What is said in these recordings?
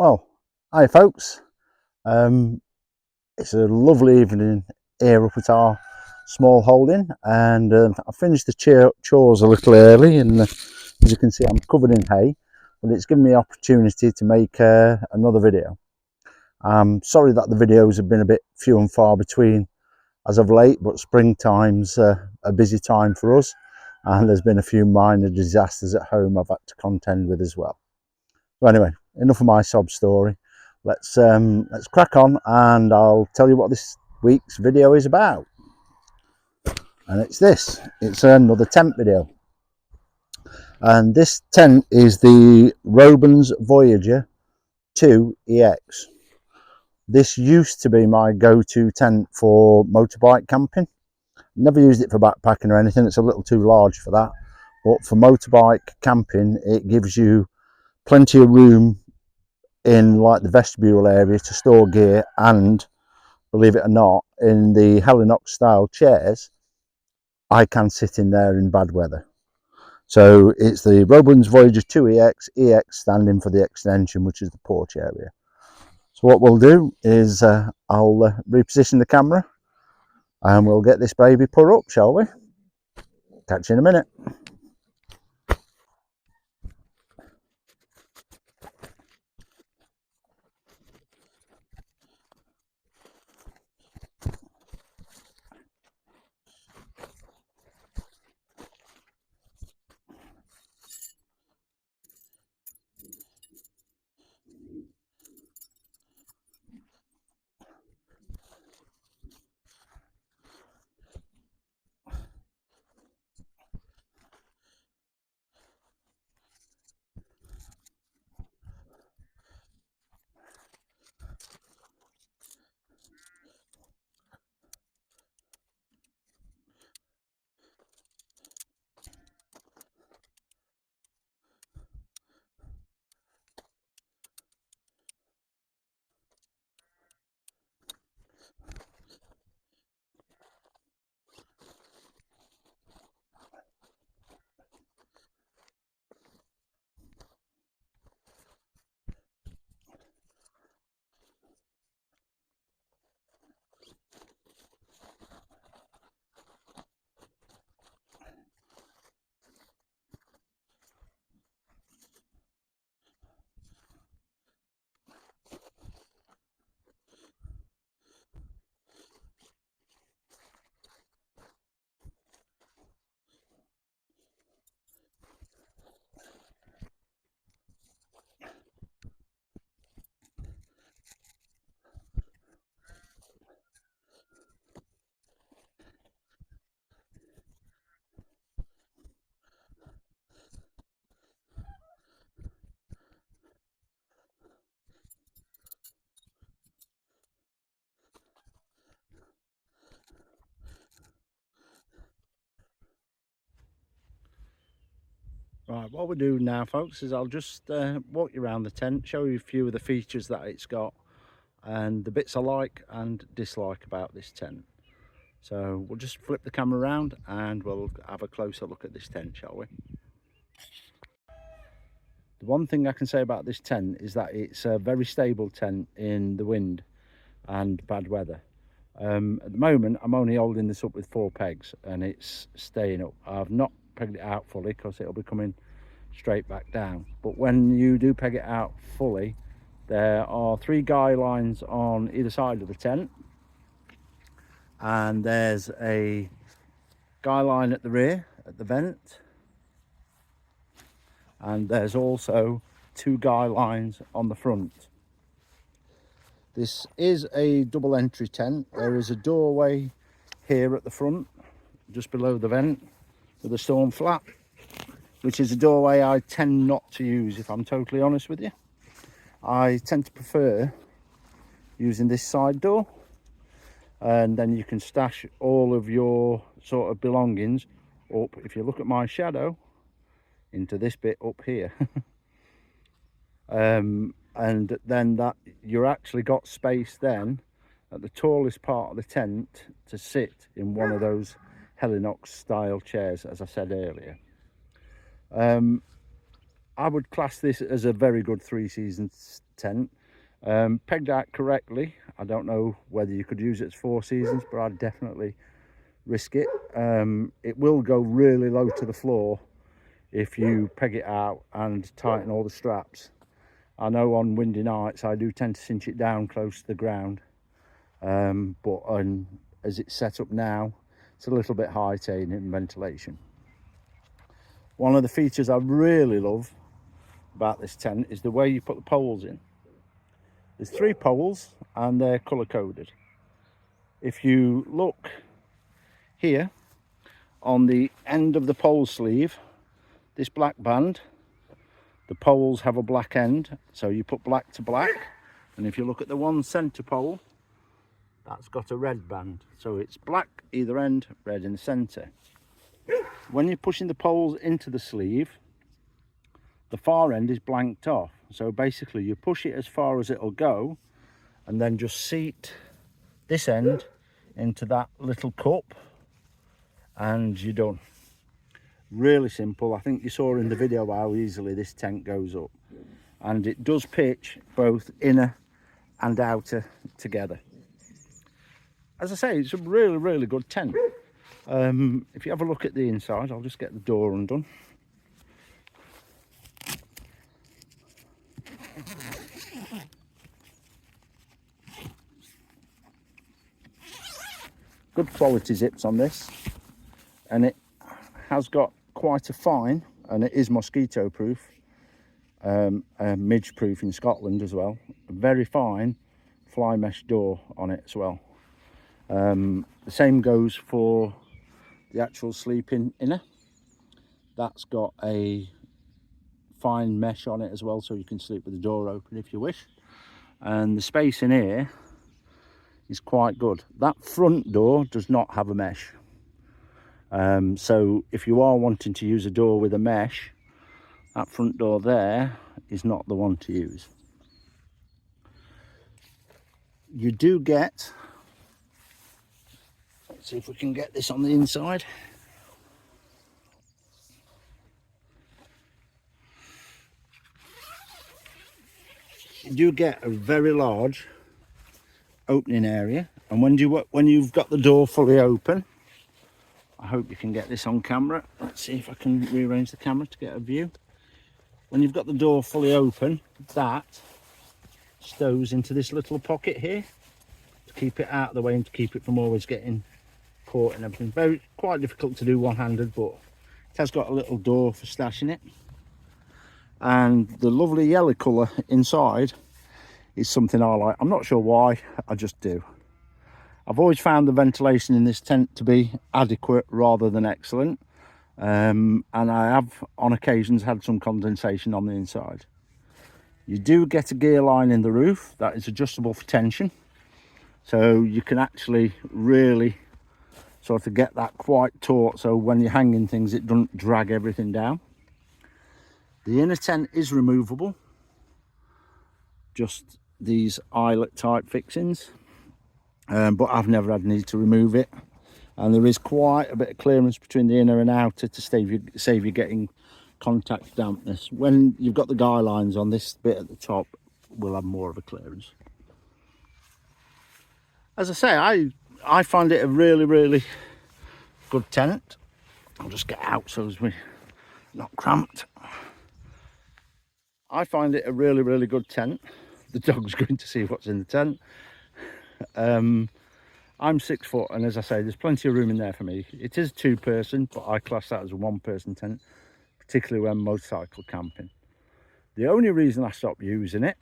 Well, hi folks. It's a lovely evening here up at our small holding, and I finished the chores a little early, and as you can see I'm covered in hay, but it's given me the opportunity to make another video. I'm sorry that the videos have been a bit few and far between as of late, but springtime's a busy time for us, and there's been a few minor disasters at home I've had to contend with as well. So anyway, enough of my sob story. Let's crack on, and I'll tell you what this week's video is about. And it's another tent video, and this tent is the Robens Voyager 2 EX. This used to be my go-to tent for motorbike camping. Never used it for backpacking or anything, it's a little too large for that, but for motorbike camping it gives you plenty of room in like the vestibule area to store gear, and believe it or not, in the Helinox style chairs I can sit in there in bad weather. So it's the Robens Voyager 2 EX, EX standing for the extension, which is the porch area. So what we'll do is I'll reposition the camera and we'll get this baby put up, shall we? Catch you in a minute. Right, what we'll do now, folks, is I'll just walk you around the tent, show you a few of the features that it's got and the bits I like and dislike about this tent. So we'll just flip the camera around and we'll have a closer look at this tent, shall we? The one thing I can say about this tent is that it's a very stable tent in the wind and bad weather. At the moment I'm only holding this up with 4 pegs and it's staying up. I've not pegged it out fully because it'll be coming straight back down, but when you do peg it out fully, there are 3 guy lines on either side of the tent, and there's a guy line at the rear at the vent, and there's also 2 guy lines on the front. This is a double entry tent. There is a doorway here at the front just below the vent with a storm flap, which is a doorway I tend not to use, if I'm totally honest with you. I tend to prefer using this side door, and then you can stash all of your sort of belongings up, if you look at my shadow, into this bit up here. And then that you're actually got space then at the tallest part of the tent to sit in one of those Helinox style chairs, as I said earlier. I would class this as a very good 3 seasons tent. Pegged out correctly, I don't know whether you could use it as 4 seasons, but I'd definitely risk it. It will go really low to the floor if you peg it out and tighten all the straps. I know on windy nights I do tend to cinch it down close to the ground, but as it's set up now, it's a little bit high in ventilation. One of the features I really love about this tent is the way you put the poles in. There's 3 poles and they're colour coded. If you look here on the end of the pole sleeve, this black band, the poles have a black end, so you put black to black. And if you look at the one centre pole, that's got a red band, so it's black either end, red in the centre. When you're pushing the poles into the sleeve, the far end is blanked off, so basically you push it as far as it'll go and then just seat this end into that little cup and you're done. Really simple. I think you saw in the video how easily this tent goes up, and it does pitch both inner and outer together. As I say, it's a really good tent. If you have a look at the inside, I'll just get the door undone. Good quality zips on this, and it has got quite a fine, and it is mosquito proof, midge proof in Scotland as well, a very fine fly mesh door on it as well. The same goes for the actual sleeping inner. That's got a fine mesh on it as well, so you can sleep with the door open if you wish. And the space in here is quite good. That front door does not have a mesh. So if you are wanting to use a door with a mesh, that front door there is not the one to use. You do get, let's see if we can get this on the inside. You do get a very large opening area, and when you've got the door fully open, I hope you can get this on camera. Let's see if I can rearrange the camera to get a view. When you've got the door fully open, that stows into this little pocket here to keep it out of the way and to keep it from always getting caught and everything. Quite difficult to do one-handed, but it has got a little door for stashing it. And the lovely yellow colour inside is something I like. I'm not sure why, I just do. I've always found the ventilation in this tent to be adequate rather than excellent, and I have on occasions had some condensation on the inside. You do get a gear line in the roof that is adjustable for tension, so you can actually really sort of get that quite taut, so when you're hanging things it doesn't drag everything down. The inner tent is removable, just these eyelet type fixings. But I've never had need to remove it, and there is quite a bit of clearance between the inner and outer to save you getting contact dampness. When you've got the guy lines on, this bit at the top will have more of a clearance. As I say, I find it a really good tent. I'll just get out so as we're not cramped. I find it a really good tent. The dog's going to see what's in the tent. I'm 6 foot, and as I say, there's plenty of room in there for me. It is 2-person, but I class that as a 1-person tent, particularly when motorcycle camping. The only reason I stopped using it,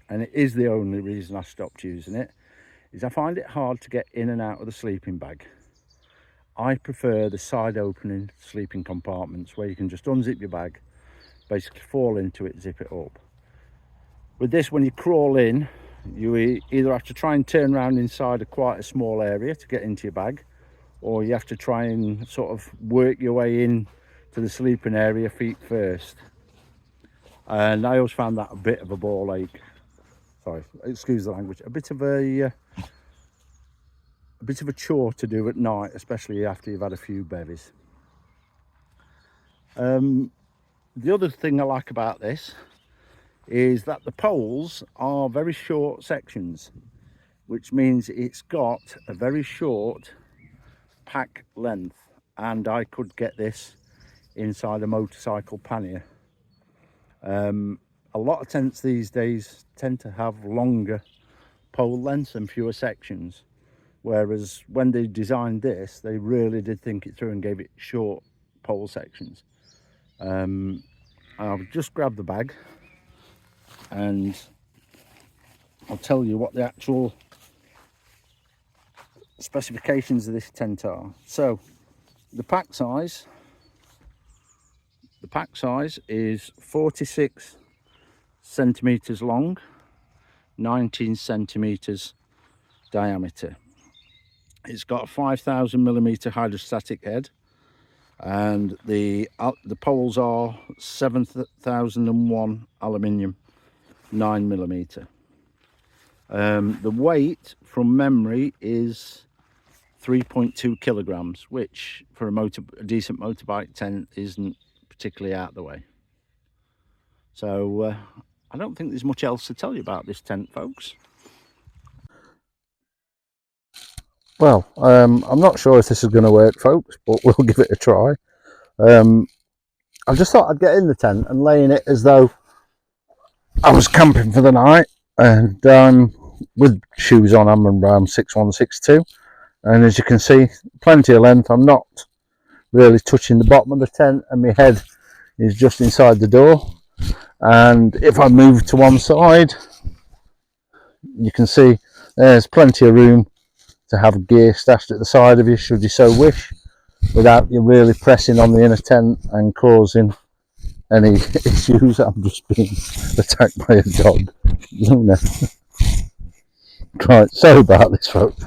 and it is the only reason I stopped using it, is I find it hard to get in and out of the sleeping bag. I prefer the side opening sleeping compartments where you can just unzip your bag, basically fall into it, zip it up. With this, when you crawl in, you either have to try and turn around inside quite a small area to get into your bag, or you have to try and sort of work your way in to the sleeping area feet first. And I always found that a bit of a ball ache. Sorry, excuse the language. A bit of a chore to do at night, especially after you've had a few bevies. The other thing I like about this is that the poles are very short sections, which means it's got a very short pack length, and I could get this inside a motorcycle pannier. A lot of tents these days tend to have longer pole lengths and fewer sections, whereas when they designed this, they really did think it through and gave it short pole sections. I'll just grab the bag and I'll tell you what the actual specifications of this tent are. So the pack size is 46 centimeters long, 19 centimeters diameter. It's got a 5,000mm hydrostatic head, and the poles are 7001 aluminium 9mm. The weight from memory is 3.2 kilograms, which for a decent motorbike tent isn't particularly out of the way. So I don't think there's much else to tell you about this tent, folks. Well, I'm not sure if this is going to work, folks, but we'll give it a try. I just thought I'd get in the tent and lay in it as though I was camping for the night, and with shoes on, I'm around 6'1", 6'2", and as you can see, plenty of length. I'm not really touching the bottom of the tent, and my head is just inside the door. And if I move to one side, you can see there's plenty of room to have gear stashed at the side of you should you so wish, without you really pressing on the inner tent and causing any issues. I'm just being attacked by a dog, Luna. Right, sorry about this, folks.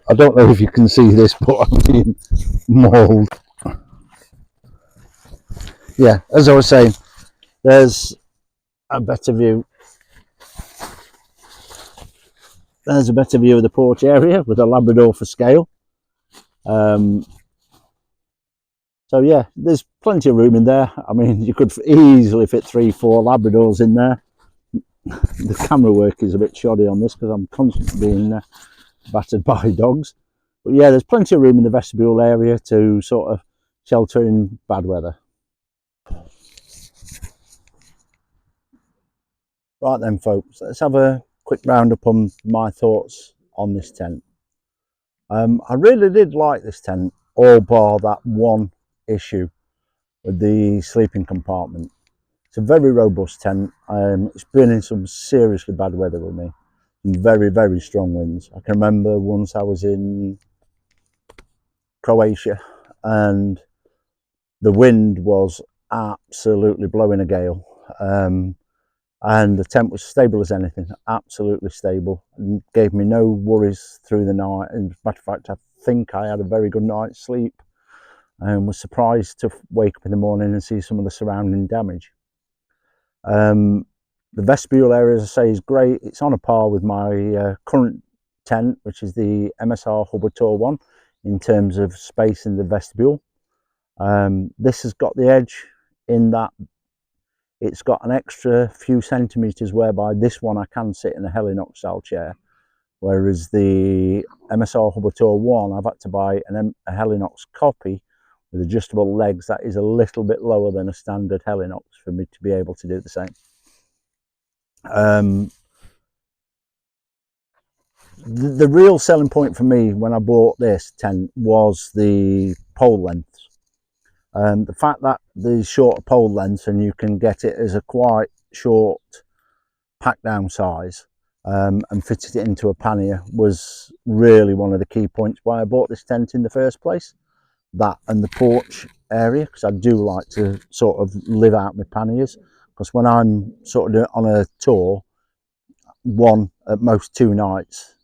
I don't know if you can see this, but I'm being mauled. Yeah, as I was saying, there's a better view. There's a better view of the porch area with a Labrador for scale. So yeah, there's plenty of room in there. I mean, you could easily fit 3-4 Labradors in there. The camera work is a bit shoddy on this because I'm constantly being battered by dogs. But yeah, there's plenty of room in the vestibule area to sort of shelter in bad weather. Right then, folks, let's have a quick roundup on my thoughts on this tent. I really did like this tent, all bar that one issue with the sleeping compartment. It's a very robust tent. It's been in some seriously bad weather with me, some very, very strong winds. I can remember once I was in Croatia and the wind was absolutely blowing a gale. And the tent was stable as anything, absolutely stable, and gave me no worries through the night. And as a matter of fact, I think I had a very good night's sleep and was surprised to wake up in the morning and see some of the surrounding damage. The vestibule area, as I say, is great. It's on a par with my current tent, which is the MSR Hubertor one, in terms of space in the vestibule. This has got the edge in that it's got an extra few centimetres, whereby this one I can sit in a Helinox style chair, whereas the MSR Hubertor one, I've had to buy a Helinox copy with adjustable legs that is a little bit lower than a standard Helinox for me to be able to do the same. The real selling point for me when I bought this tent was the pole lengths. The fact that the shorter pole lengths and you can get it as a quite short pack down size and fitted it into a pannier was really one of the key points why I bought this tent in the first place. That and the porch area, because I do like to sort of live out my panniers, because when I'm sort of on a tour, one at most 2 nights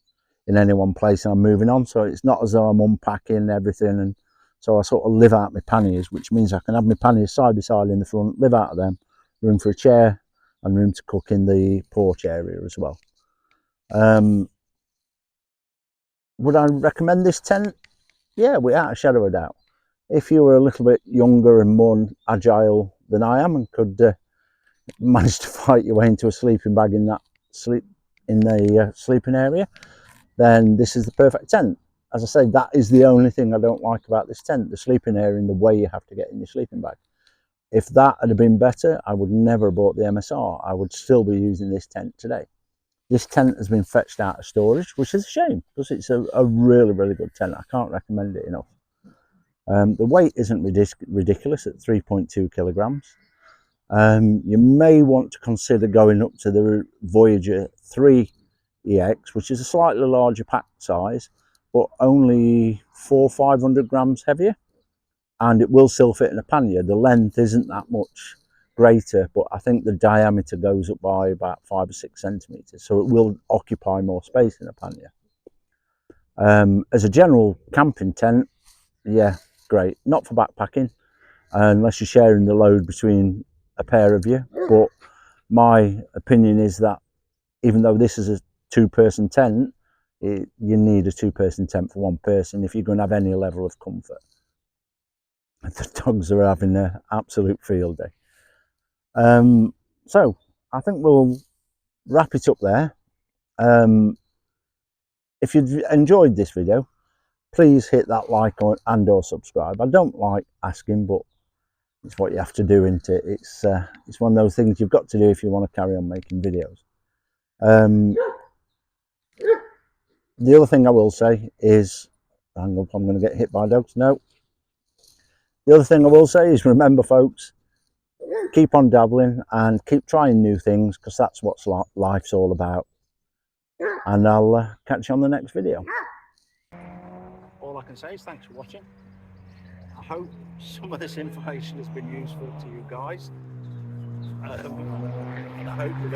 in any one place and I'm moving on, so it's not as though I'm unpacking everything. And so I sort of live out my panniers, which means I can have my panniers side by side in the front, live out of them, room for a chair and room to cook in the porch area as well. Would I recommend this tent? Yeah, without a shadow of a doubt. If you were a little bit younger and more agile than I am and could manage to fight your way into a sleeping bag in that sleeping area, then this is the perfect tent. As I say, that is the only thing I don't like about this tent, the sleeping area and the way you have to get in your sleeping bag. If that had been better, I would never have bought the MSR. I would still be using this tent today. This tent has been fetched out of storage, which is a shame, because it's a really, really good tent. I can't recommend it enough. The weight isn't ridiculous at 3.2 kilograms. You may want to consider going up to the Voyager 3 EX, which is a slightly larger pack size, but only 400-500 grams heavier, and it will still fit in a pannier. The length isn't that much greater, but I think the diameter goes up by about 5 or 6 centimeters, so it will occupy more space in a pannier. As a general camping tent, yeah, great. Not for backpacking, unless you're sharing the load between a pair of you. But my opinion is that even though this is a two-person tent, you need a two-person tent for one person if you're going to have any level of comfort. The dogs are having an absolute field day. So I think we'll wrap it up there. If you've enjoyed this video, please hit that like and or subscribe. I don't like asking, but it's what you have to do, isn't it? It's one of those things you've got to do if you want to carry on making videos. The other thing I will say is, hang up, I'm going to get hit by dogs. No. The other thing I will say is, remember folks, keep on dabbling and keep trying new things, because that's what life's all about. And I'll catch you on the next video. All I can say is thanks for watching. I hope some of this information has been useful to you guys. I hope you've